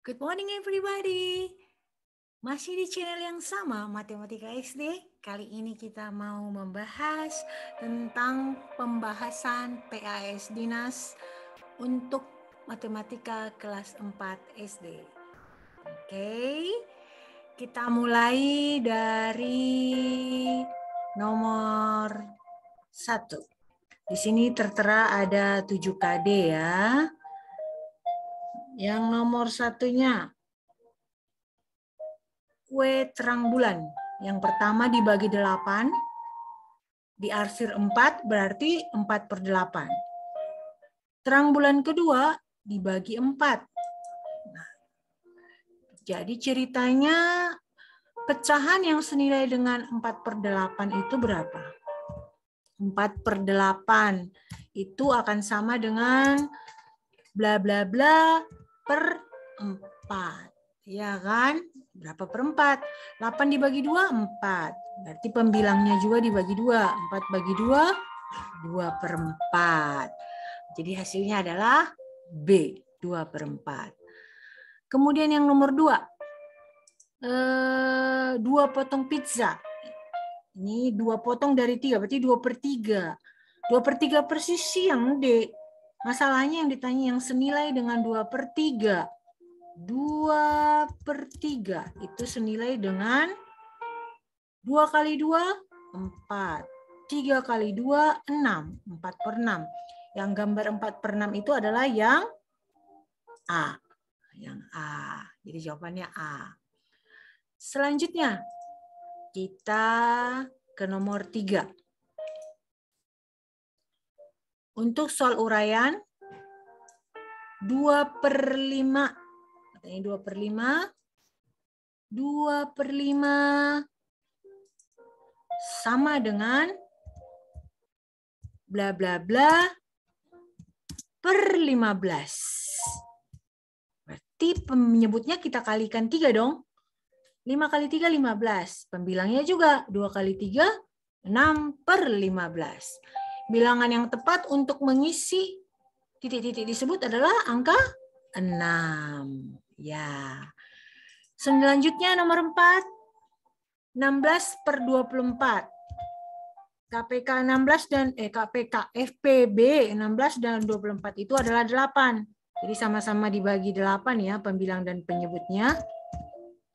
Good morning everybody. Masih di channel yang sama, Matematika SD. Kali ini kita mau membahas tentang pembahasan PAS Dinas untuk Matematika kelas 4 SD. Oke, kita mulai dari nomor 1. Di sini tertera ada 7 KD ya. Yang nomor satunya, kue terang bulan. Yang pertama dibagi 8, diarsir 4, berarti 4/8. Terang bulan kedua dibagi 4. Nah, jadi ceritanya pecahan yang senilai dengan 4/8 itu berapa? 4/8 itu akan sama dengan bla bla bla per 4. Ya kan? Berapa per 4? 8 dibagi 2, 4. Berarti pembilangnya juga dibagi 2. 4 bagi 2, 2/4. Jadi hasilnya adalah B, 2/4. Kemudian yang nomor 2. 2 potong pizza. Ini 2 potong dari 3, berarti 2/3. 2/3 persis yang D. Masalahnya yang ditanya yang senilai dengan 2/3. 2/3 itu senilai dengan 2 kali 2, 4. 3 kali 2, 6. 4/6. Yang gambar 4/6 itu adalah yang A. Yang A. Jadi jawabannya A. Selanjutnya, kita ke nomor 3. Untuk soal uraian, 2/5. Katanya 2/5. 2/5 sama dengan bla bla bla per 15. Berarti penyebutnya kita kalikan 3 dong. 5 kali 3, 15. Pembilangnya juga 2 kali 3, 6/15. Bilangan yang tepat untuk mengisi titik-titik disebut adalah angka 6. Ya. Selanjutnya nomor 4. 16/24. KPK 16 dan KPK FPB 16 dan 24 itu adalah 8. Jadi sama-sama dibagi 8 ya pembilang dan penyebutnya.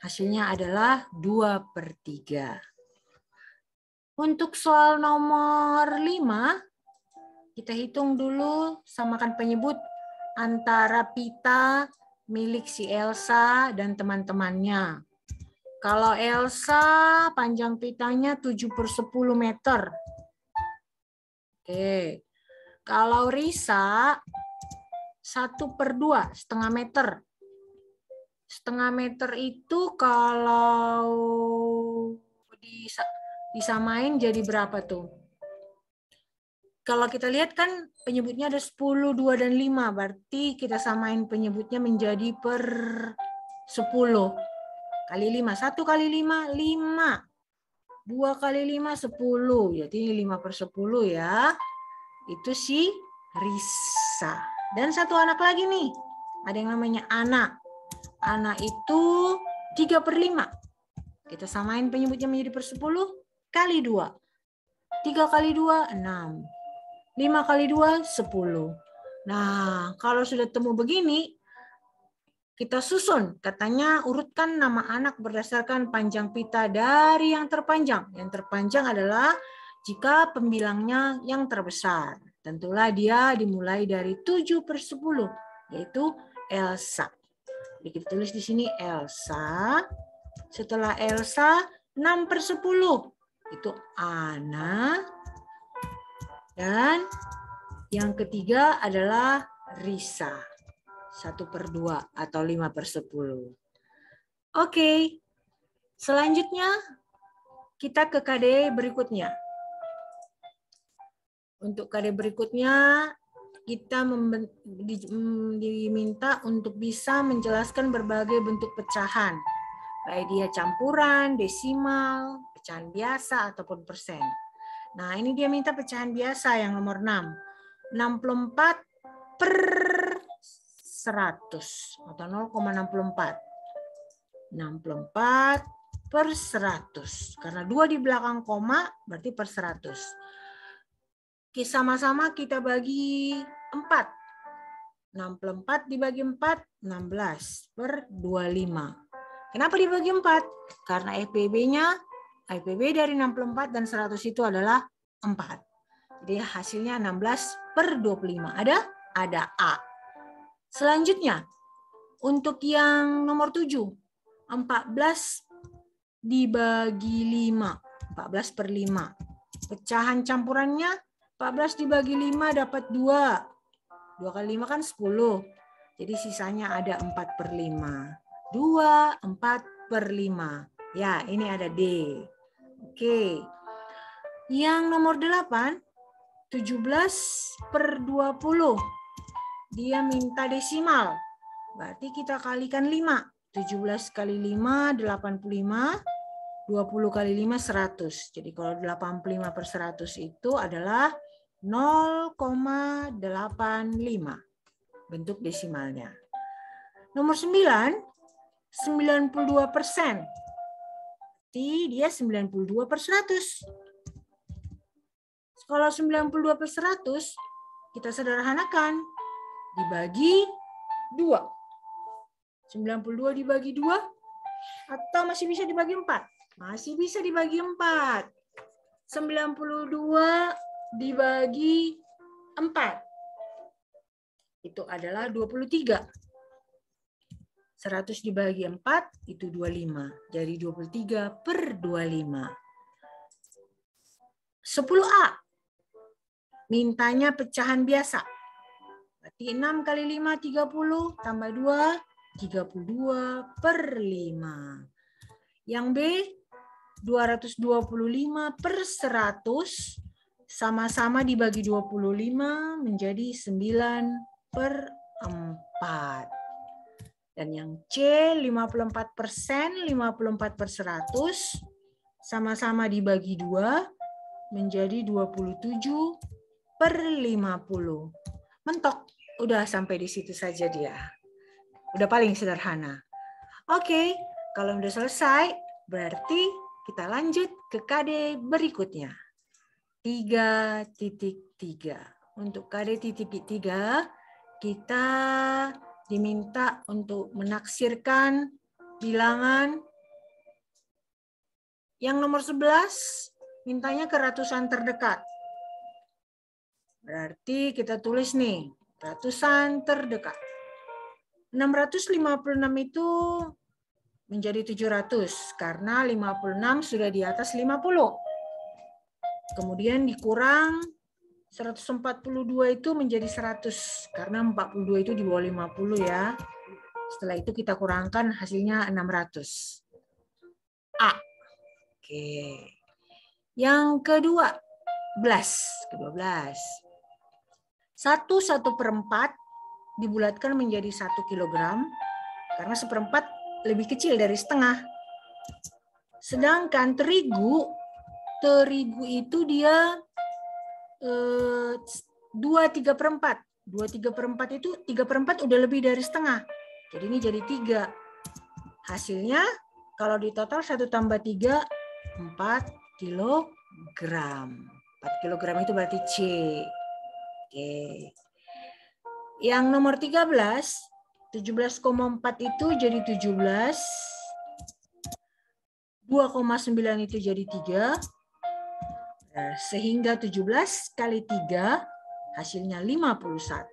Hasilnya adalah 2/3. Untuk soal nomor 5, kita hitung dulu samakan penyebut antara pita milik si Elsa dan teman-temannya. Kalau Elsa panjang pitanya 7/10 meter. Oke. Kalau Risa 1/2, setengah meter. Setengah meter itu kalau disamain jadi berapa tuh? Kalau kita lihat kan penyebutnya ada 10, 2, dan 5. Berarti kita samain penyebutnya menjadi per 10. Kali 5. 1 kali 5, 5. 2 kali 5, 10. Jadi 5/10 ya. Itu si Risa. Dan satu anak lagi nih. Ada yang namanya Ana. Ana itu 3/5. Kita samain penyebutnya menjadi per 10 kali 2. 3 kali 2, 6. 5 kali 2, 10. Nah, kalau sudah temu begini, kita susun. Katanya urutkan nama anak berdasarkan panjang pita dari yang terpanjang. Yang terpanjang adalah jika pembilangnya yang terbesar. Tentulah dia dimulai dari 7/10, yaitu Elsa. Jadi kita tulis di sini Elsa. Setelah Elsa, 6/10. Itu Ana. Dan yang ketiga adalah Risa. 1/2 atau 5/10. Oke. Selanjutnya kita ke KD berikutnya. Untuk KD berikutnya kita diminta untuk bisa menjelaskan berbagai bentuk pecahan. Baik dia campuran, desimal, pecahan biasa, ataupun persen. Nah, ini dia minta pecahan biasa yang nomor 6. 64/1. 100 atau 0,64. 64 per 100. Karena 2 di belakang koma berarti per 100. Oke, sama-sama kita bagi 4. 64 dibagi 4, 16 per 25. Kenapa dibagi 4? Karena IPB dari 64 dan 100 itu adalah 4. Jadi hasilnya 16 per 25. Ada A. Selanjutnya, untuk yang nomor 7, 14 dibagi 5. 14 per 5. Pecahan campurannya 14 dibagi 5 dapat 2. 2 kali 5 kan 10. Jadi sisanya ada 4 per 5. 2, 4 per 5. Ya, ini ada D. Oke. Yang nomor 8, 17 per 20. Dia minta desimal. Berarti kita kalikan 5. 17 kali 5, 85. 20 kali 5, 100. Jadi kalau 85 per 100 itu adalah 0,85. Bentuk desimalnya. Nomor 9, 92%. Berarti dia 92 per 100. Kalau 92 per 100, kita sederhanakan. Dibagi 2. 92 dibagi 2, atau masih bisa dibagi 4? Masih bisa dibagi 4. 92 dibagi 4. Itu adalah 23. 100 dibagi 4 itu 25. Jadi 23 per 25. 10A. Mintanya pecahan biasa. Berarti 6 kali 5, 30. Tambah 2, 32 per 5. Yang B, 225 per 100. Sama-sama dibagi 25 menjadi 9 per 4. Dan yang C, 54%, 54 per 100. Sama-sama dibagi 2 menjadi 27 per 50. Mentok. Udah sampai di situ saja dia. Udah paling sederhana. Oke, kalau udah selesai, berarti kita lanjut ke KD berikutnya. 3.3. Untuk KD titik 3, kita diminta untuk menaksirkan bilangan yang nomor 11, mintanya ke ratusan terdekat. Berarti kita tulis nih, ratusan terdekat. 656 itu menjadi 700 karena 56 sudah di atas 50. Kemudian dikurang 142 itu menjadi 100 karena 42 itu di bawah 50 ya. Setelah itu kita kurangkan hasilnya 600. A. Oke. Yang kedua, 12. 1/4 dibulatkan menjadi 1 kilogram karena 1/4 lebih kecil dari setengah. Sedangkan terigu itu dia 2/3/4. 2/3/4 itu 3/4 udah lebih dari setengah. Jadi ini jadi 3. Hasilnya kalau di total 1 tambah 3, 4 kilogram. 4 kilogram itu berarti C. Oke. Yang nomor 13, 17,4 itu jadi 17. 2,9 itu jadi 3. Sehingga 17 kali 3 hasilnya 51.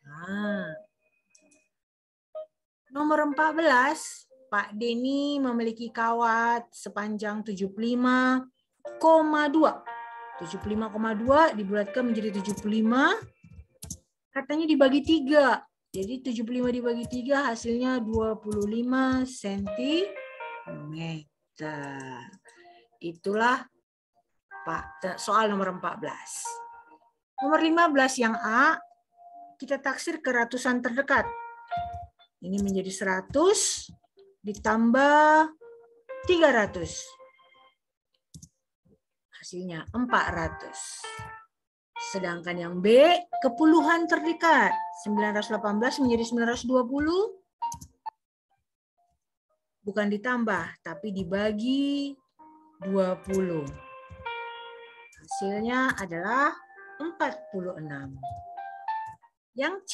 Nah. Nomor 14, Pak Denny memiliki kawat sepanjang 75,2. 75,2 dibulatkan menjadi 75. Katanya dibagi 3. Jadi 75 dibagi 3 hasilnya 25 cm. Itulah Pak soal nomor 14. Nomor 15 yang A, kita taksir ke ratusan terdekat. Ini menjadi 100 ditambah 300. Hasilnya 400. Sedangkan yang B, kepuluhan terdekat. 918 menjadi 920. Bukan ditambah, tapi dibagi 20. Hasilnya adalah 46. Yang C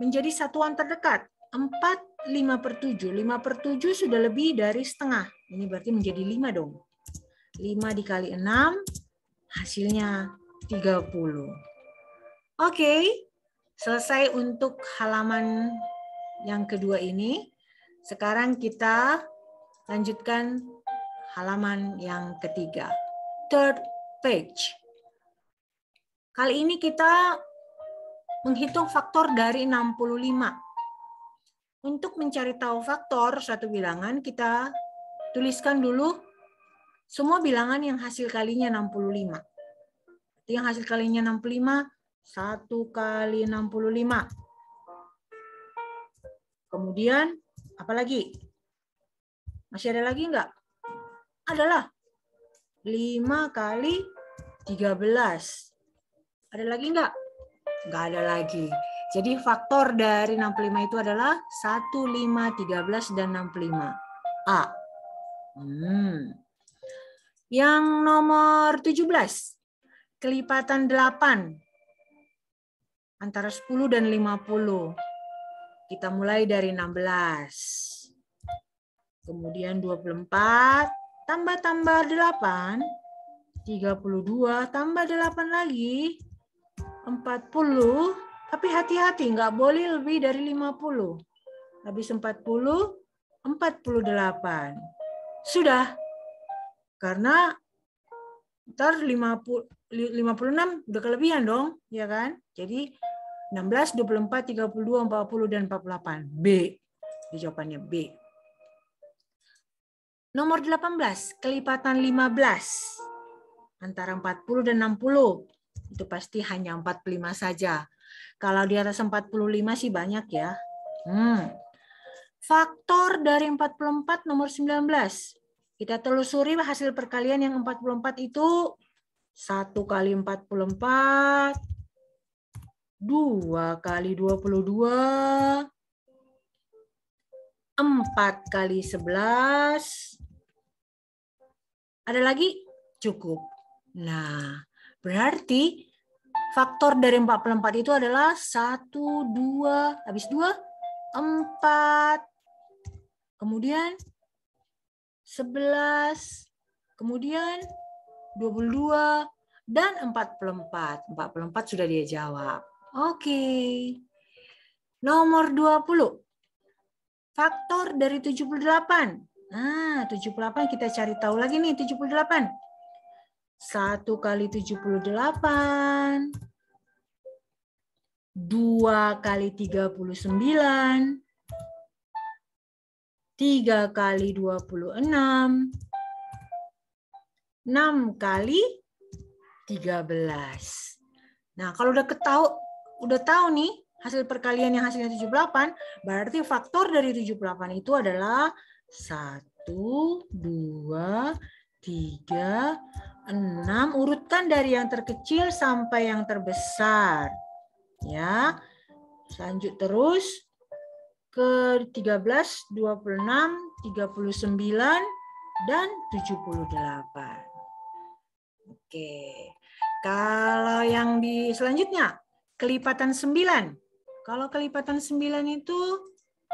menjadi satuan terdekat. 4, 5/7. 5/7 sudah lebih dari setengah. Ini berarti menjadi 5 dong. 5 dikali 6, hasilnya 30. Oke, selesai untuk halaman yang kedua ini. Sekarang kita lanjutkan halaman yang ketiga. Third page. Kali ini kita menghitung faktor dari 65. Untuk mencari tahu faktor suatu bilangan, kita tuliskan dulu semua bilangan yang hasil kalinya 65. Yang hasil kalinya 65, 1 kali 65. Kemudian, apa lagi? Masih ada lagi enggak? Adalah 5 kali 13. Ada lagi enggak? Enggak ada lagi. Jadi faktor dari 65 itu adalah 1, 5, 13, dan 65. A. Yang nomor 17. Kelipatan 8. Antara 10 dan 50. Kita mulai dari 16. Kemudian 24 tambah 8, 32 tambah 8 lagi, 40. Tapi hati-hati, nggak boleh lebih dari 50. Habis 40, 48. Sudah. Karena ntar 56 udah kelebihan dong, ya kan? Jadi 16, 24, 32, 40, dan 48. B. Di jawabannya B. Nomor 18, kelipatan 15. Antara 40 dan 60. Itu pasti hanya 45 saja. Kalau di atas 45 sih banyak ya. Faktor dari 44 nomor 19. Kita telusuri hasil perkalian yang 44 itu 1 kali 44, 2 kali 22, 4 kali 11. Ada lagi? Cukup. Nah, berarti faktor dari 44 itu adalah 1, 2, habis 2, 4, kemudian 11, kemudian 22, dan 44. 44 sudah dia jawab. Oke. Nomor 20. Faktor dari 78. Nah, 78 kita cari tahu lagi nih, 78. 1 kali 78. 2 kali 39. 3 kali 26. 6 kali 13. Nah, kalau udah tahu nih hasil perkalian yang hasilnya 78, berarti faktor dari 78 itu adalah 1, 2, 3, 6. Urutkan dari yang terkecil sampai yang terbesar. Ya. Lanjut terus ke 13, 26, 39, dan 78. Oke. Kalau yang di selanjutnya, kelipatan 9. Kalau kelipatan 9 itu,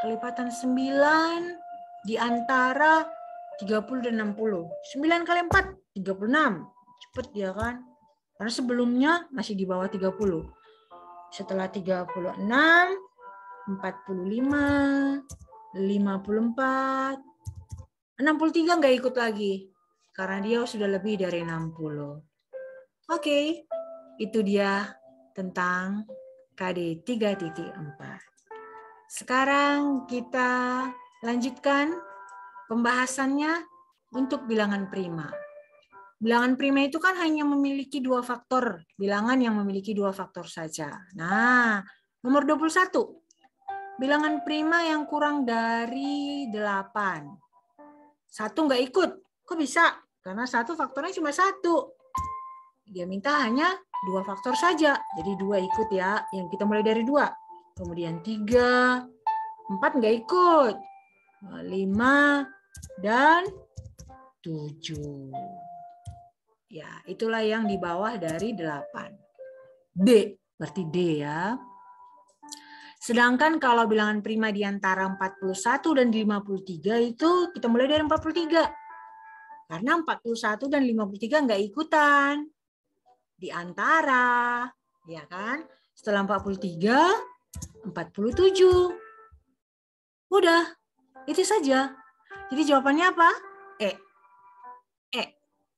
kelipatan 9 di antara 30 dan 60. 9 kali 4, 36. Cepet ya kan? Karena sebelumnya masih di bawah 30. Setelah 36, 45, 54, 63 nggak ikut lagi. Karena dia sudah lebih dari 60. Oke, itu dia tentang KD 3.4. Sekarang kita lanjutkan pembahasannya untuk bilangan prima. Bilangan prima itu kan hanya memiliki 2 faktor. Bilangan yang memiliki 2 faktor saja. Nah, nomor 21. Bilangan prima yang kurang dari 8. 1 nggak ikut. Kok bisa? Karena 1 faktornya cuma 1. Dia minta hanya 2 faktor saja. Jadi 2 ikut ya. Yang kita mulai dari 2. Kemudian 3, 4 nggak ikut. 5 dan 7. Ya, itulah yang di bawah dari 8. D, berarti D ya. Sedangkan kalau bilangan prima di antara 41 dan 53 itu kita mulai dari 43. Karena 41 dan 53 nggak ikutan. Di antara, ya kan? Setelah 43, 47. Udah, itu saja. Jadi jawabannya apa? E.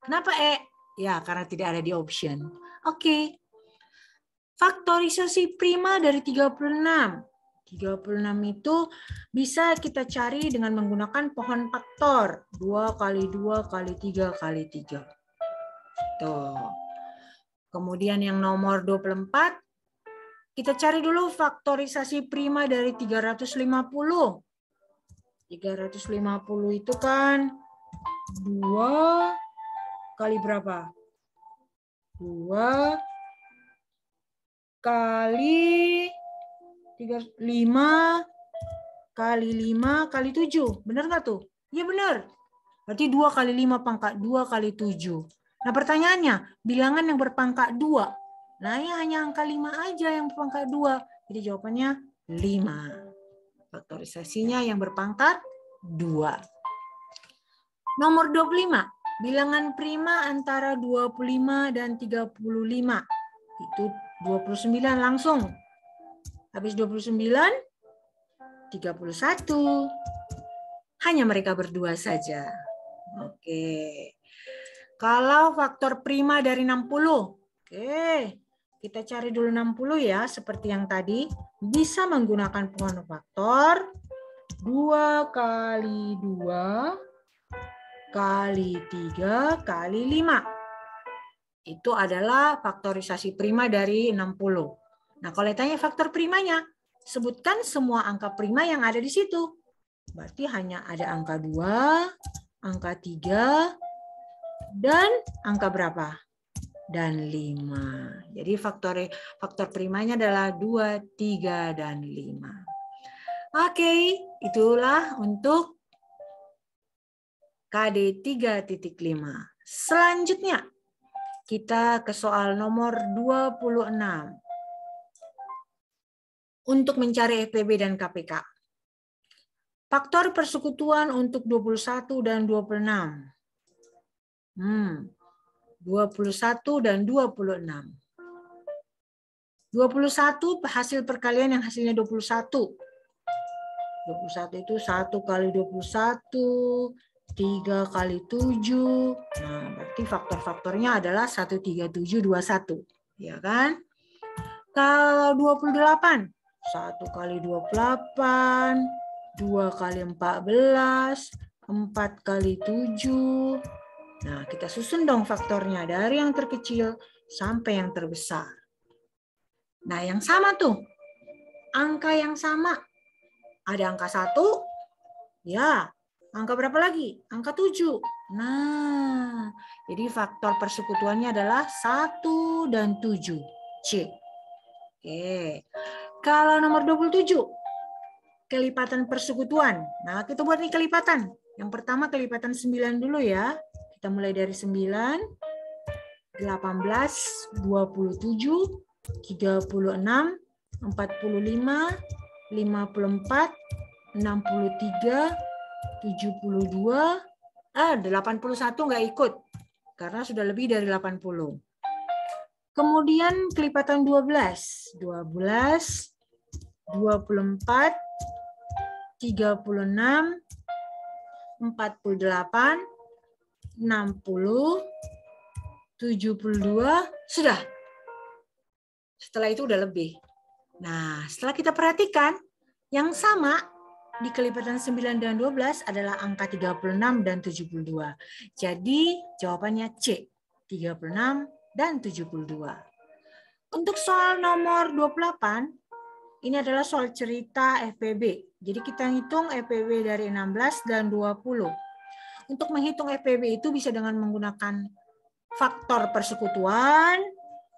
Kenapa E? Ya, karena tidak ada di option. Oke. Faktorisasi prima dari 36. 36 itu bisa kita cari dengan menggunakan pohon faktor. 2 kali 2 kali 3 kali 3. Tuh. Kemudian yang nomor 24, kita cari dulu faktorisasi prima dari 350. 350 itu kan 2 kali berapa? 2 kali 5 kali 5 kali 7. Benar nggak tuh? Iya benar. Berarti 2 kali 5 pangkat 2 kali 7. Nah pertanyaannya, bilangan yang berpangkat 2. Nah ya hanya angka 5 aja yang berpangkat 2. Jadi jawabannya 5. Faktorisasinya yang berpangkat 2. Nomor 25. Bilangan prima antara 25 dan 35. Itu 29 langsung. Habis 29, 31. Hanya mereka berdua saja. Oke. Kalau faktor prima dari 60. Oke. Kita cari dulu 60 ya. Seperti yang tadi. Bisa menggunakan pohon faktor. 2 kali 2 kali 3 kali 5. Itu adalah faktorisasi prima dari 60. Nah, kalau ditanya faktor primanya, sebutkan semua angka prima yang ada di situ. Berarti hanya ada angka 2, angka 3, dan angka berapa? Dan 5. Jadi faktor primanya adalah 2, 3, dan 5. Oke, itulah untuk KD 3.5. Selanjutnya, kita ke soal nomor 26. Untuk mencari FPB dan KPK. Faktor persekutuan untuk 21 dan 26. 21 dan 26. 21 hasil perkalian yang hasilnya 21. 21 itu 1 kali 21, 3 kali 7. Nah, berarti faktor-faktornya adalah 1, 3, 7, 2, 1. Ya kan? Kalau 28, 1 kali 28, 2 kali 14, 4 kali 7. Nah, kita susun dong faktornya dari yang terkecil sampai yang terbesar. Nah, yang sama tuh. Angka yang sama. Ada angka 1. Ya. Angka berapa lagi? Angka 7. Nah, jadi faktor persekutuannya adalah 1 dan 7. C. Oke. Kalau nomor 27, kelipatan persekutuan. Nah, kita buat nih kelipatan. Yang pertama kelipatan 9 dulu ya. Kita mulai dari 9, 18, 27, 36, 45, 54, 63, 72, 81 nggak ikut. Karena sudah lebih dari 80. Kemudian kelipatan 12, 24, 36, 48, 60, 72, sudah. Setelah itu udah lebih. Nah, setelah kita perhatikan, yang sama di kelipatan 9 dan 12 adalah angka 36 dan 72. Jadi jawabannya C, 36 dan 72. Untuk soal nomor 28, ini adalah soal cerita FPB. Jadi kita hitung FPB dari 16 dan 20. Untuk menghitung FPB itu bisa dengan menggunakan faktor persekutuan,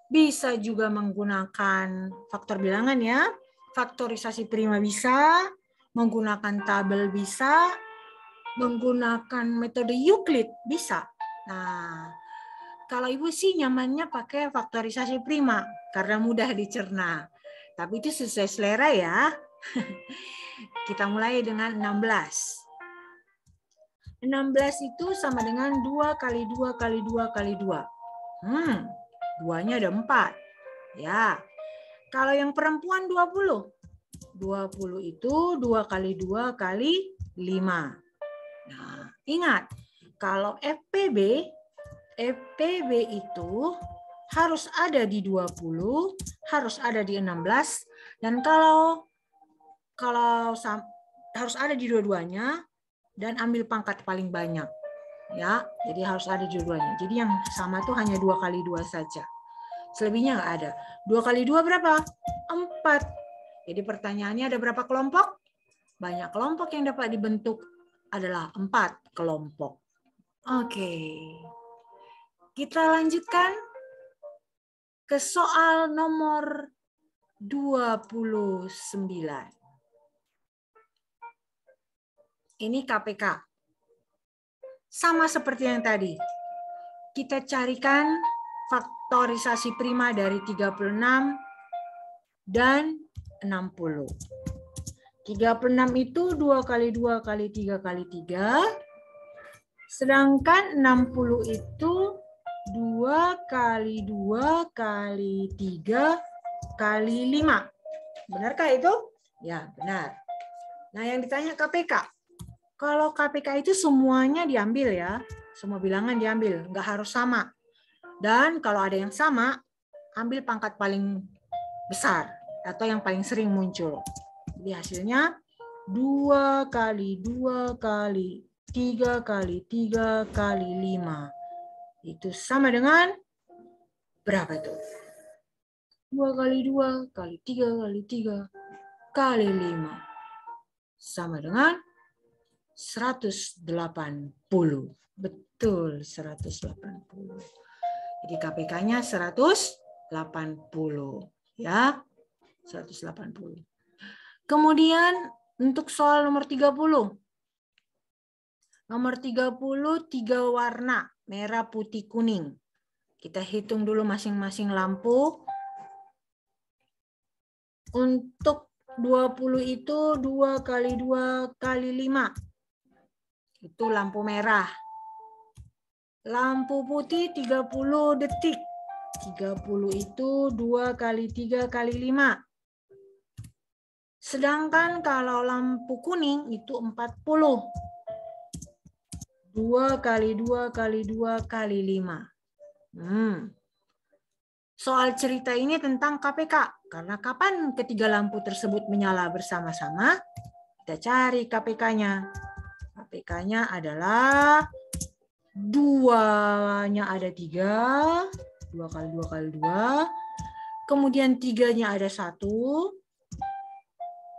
Bisa juga menggunakan faktor bilangan ya. Faktorisasi prima bisa, menggunakan tabel bisa, menggunakan metode Euclid bisa. Nah, kalau Ibu sih nyamannya pakai faktorisasi prima karena mudah dicerna. Tapi itu sesuai selera ya. Kita mulai dengan 16. 16 itu sama dengan 2 kali 2 kali 2 kali 2. 2-nya ada 4. Ya. Kalau yang perempuan 20. 20 itu 2 kali 2 kali 5. Nah, ingat, kalau FPB itu harus ada di 20, harus ada di 16, dan kalau harus ada di dua-duanya, dan ambil pangkat paling banyak. Ya, jadi harus ada di dua-duanya. Jadi yang sama tuh hanya 2 kali 2 saja. Selebihnya nggak ada. 2 kali 2 berapa? 4. Jadi pertanyaannya ada berapa kelompok? Banyak kelompok yang dapat dibentuk adalah 4 kelompok. Oke. Kita lanjutkan ke soal nomor 29. Ini KPK. Sama seperti yang tadi. Kita carikan faktorisasi prima dari 36 dan 60. 36 itu 2 kali 2 kali 3 kali 3. Sedangkan 60 itu 2 kali 2 kali 3 kali 5. Benarkah itu? Ya, benar. Nah, yang ditanya KPK. Kalau KPK itu semuanya diambil ya. Semua bilangan diambil, nggak harus sama. Dan kalau ada yang sama, ambil pangkat paling besar atau yang paling sering muncul. Jadi hasilnya 2 kali 2 kali 3 kali 3 kali 5. Itu sama dengan berapa itu? 2 kali 2 kali 3 kali 3 kali 5. Sama dengan 180. Betul, 180. Jadi KPK-nya 180. Ya, 180. Kemudian untuk soal nomor 30. Nomor 30, 3 warna, merah, putih, kuning. Kita hitung dulu masing-masing lampu. Untuk 20 itu 2 kali 2 kali 5. Itu lampu merah. Lampu putih 30 detik. 30 itu 2 kali 3 kali 5. Sedangkan kalau lampu kuning itu 40. 2 kali 2 kali 2 kali 5. Soal cerita ini tentang KPK. Karena kapan ketiga lampu tersebut menyala bersama-sama? Kita cari KPK-nya. KPK-nya adalah 2-nya ada 3. 2 kali 2 kali 2. Kemudian 3-nya ada 1.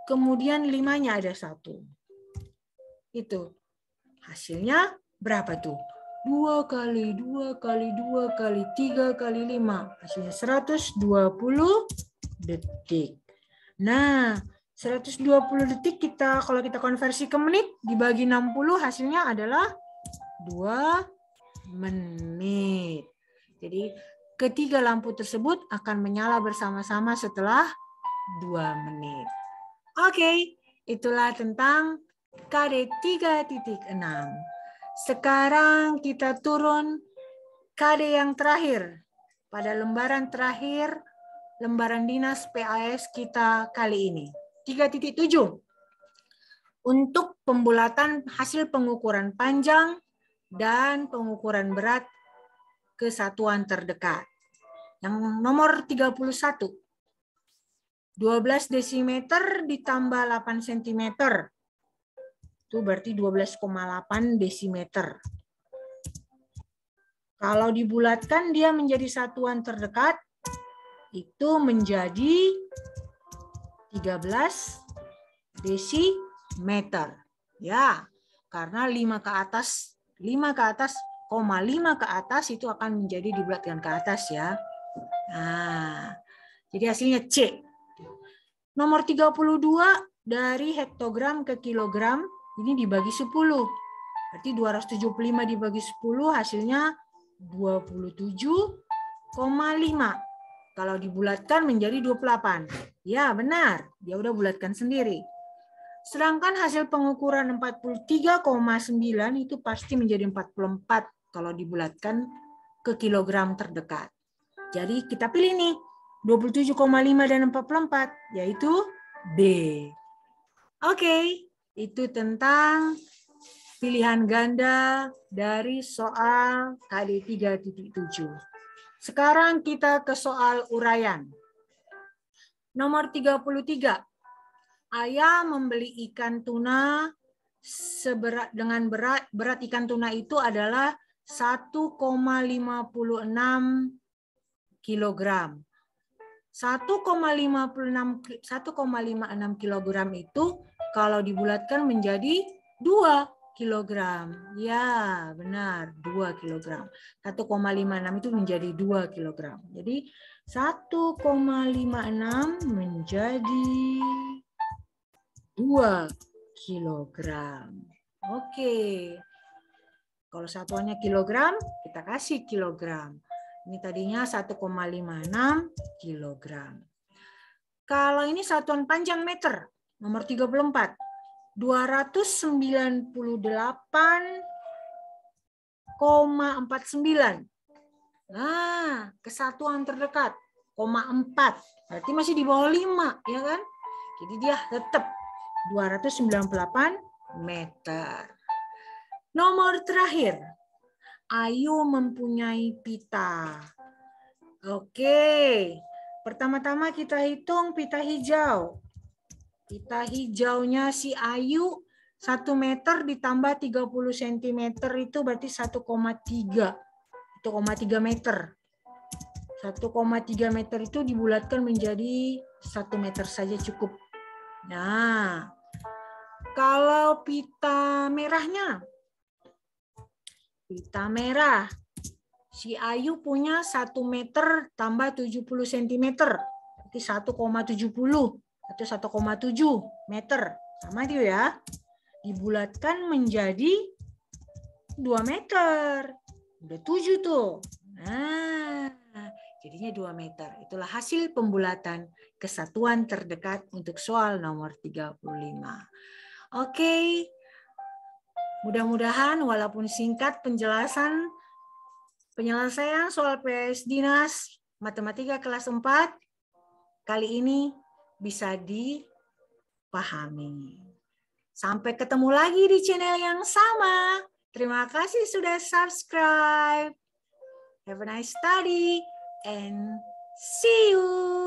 Kemudian 5-nya ada 1. Itu. Hasilnya berapa tuh? 2 kali 2 kali 2 kali 3 kali 5. Hasilnya 120 detik. Nah, 120 detik kalau kita konversi ke menit dibagi 60 hasilnya adalah 2 menit. Jadi ketiga lampu tersebut akan menyala bersama-sama setelah 2 menit. Oke, itulah tentang KD 3.6. Sekarang kita turun KD yang terakhir. Pada lembaran terakhir, lembaran dinas PAS kita kali ini. 3.7. Untuk pembulatan hasil pengukuran panjang dan pengukuran berat ke satuan terdekat. Yang nomor 31. 12 desimeter ditambah 8 cm. Itu berarti 12,8 desimeter. Kalau dibulatkan dia menjadi satuan terdekat, itu menjadi 13 desimeter. Ya, karena 5 ke atas, 5 ke atas itu akan menjadi dibulatkan ke atas ya. Nah, jadi hasilnya C. Nomor 32 dari hektogram ke kilogram ini dibagi 10. Berarti 275 dibagi 10 hasilnya 27,5. Kalau dibulatkan menjadi 28. Ya, benar. Dia udah bulatkan sendiri. Sedangkan hasil pengukuran 43,9 itu pasti menjadi 44 kalau dibulatkan ke kilogram terdekat. Jadi kita pilih nih 27,5 dan 44, yaitu B. Oke, itu tentang pilihan ganda dari soal KD 3.7. Sekarang kita ke soal uraian. Nomor 33. Ayah membeli ikan tuna dengan berat ikan tuna itu adalah 1,56 kilogram. 1,56 kilogram itu kalau dibulatkan menjadi 2 kilogram. Ya, benar, 2 kilogram. 1,56 itu menjadi 2 kilogram. Jadi 1,56 menjadi 2 kilogram. Oke. Kalau satuannya kilogram, kita kasih kilogram. Ini tadinya 1,56 kilogram. Kalau ini satuan panjang meter, nomor 34. 298,49. Nah, kesatuan terdekat, 0,4. Berarti masih di bawah 5, ya kan? Jadi dia tetap 298 meter. Nomor terakhir, Ayu mempunyai pita. Oke, pertama-tama kita hitung pita hijau. Pita hijaunya si Ayu 1 meter ditambah 30 cm itu berarti 1,3. 1,3 meter. 1,3 meter itu dibulatkan menjadi 1 meter saja cukup. Nah, kalau pita merahnya, pita merah, si Ayu punya 1 meter tambah 70 cm, berarti 1,70 atau 1,7 meter. Sama dia ya. Dibulatkan menjadi 2 meter. Udah 7 tuh. Nah, jadinya 2 meter. Itulah hasil pembulatan kesatuan terdekat untuk soal nomor 35. Oke. Mudah-mudahan walaupun singkat penyelesaian soal PS Dinas Matematika kelas 4 kali ini bisa dipahami. Sampai ketemu lagi di channel yang sama. Terima kasih sudah subscribe. Have a nice study and see you.